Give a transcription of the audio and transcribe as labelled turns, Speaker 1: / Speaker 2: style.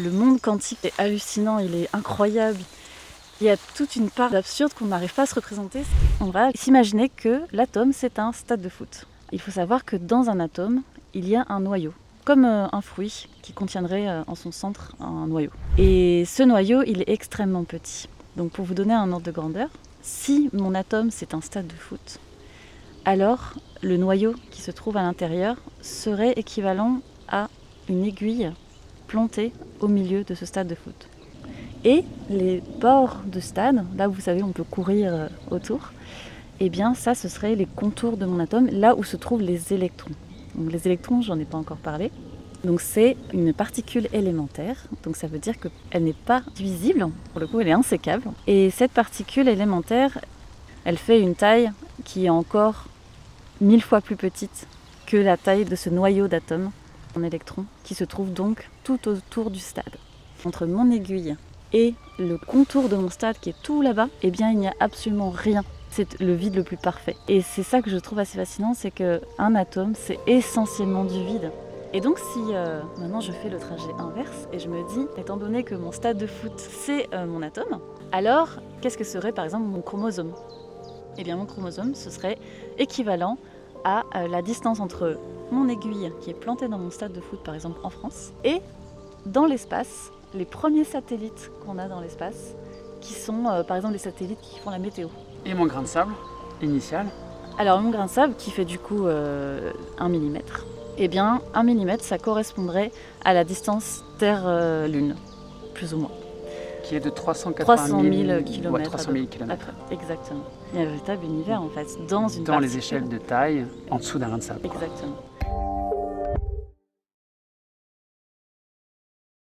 Speaker 1: Le monde quantique est hallucinant, il est incroyable. Il y a toute une part d'absurde qu'on n'arrive pas à se représenter. On va s'imaginer que l'atome, c'est un stade de foot. Il faut savoir que dans un atome, il y a un noyau, comme un fruit qui contiendrait en son centre un noyau. Et ce noyau, il est extrêmement petit. Donc pour vous donner un ordre de grandeur, si mon atome, c'est un stade de foot, alors le noyau qui se trouve à l'intérieur serait équivalent à une aiguille plantée au milieu de ce stade de foot. Et les bords de stade, là où vous savez on peut courir autour, eh bien ça ce serait les contours de mon atome, là où se trouvent les électrons. Donc les électrons, j'en ai pas encore parlé. Donc c'est une particule élémentaire, donc ça veut dire qu'elle n'est pas divisible, pour le coup elle est insécable. Et cette particule élémentaire, elle fait une taille qui est encore 1000 fois plus petite que la taille de ce noyau d'atome en électrons, qui se trouve donc tout autour du stade. Entre mon aiguille et le contour de mon stade qui est tout là-bas, eh bien il n'y a absolument rien. C'est le vide le plus parfait. Et c'est ça que je trouve assez fascinant, c'est qu'un atome, c'est essentiellement du vide. Et donc si maintenant je fais le trajet inverse et je me dis, étant donné que mon stade de foot, c'est mon atome, alors qu'est-ce que serait par exemple mon chromosome ? Eh bien mon chromosome, ce serait équivalent à la distance entre mon aiguille qui est plantée dans mon stade de foot, par exemple en France, et dans l'espace, les premiers satellites qu'on a dans l'espace, qui sont par exemple les satellites qui font la météo.
Speaker 2: Et mon grain de sable initial ?
Speaker 1: Alors mon grain de sable, qui fait du coup 1 mm, eh bien 1 mm, ça correspondrait à la distance Terre-Lune, plus ou moins.
Speaker 2: Qui est de 300 000
Speaker 1: km.
Speaker 2: Ouais, 300 000 km.
Speaker 1: Exactement. Il y a un véritable univers en fait, dans
Speaker 2: les échelles de taille, en dessous d'un grain de sable.
Speaker 1: Exactement.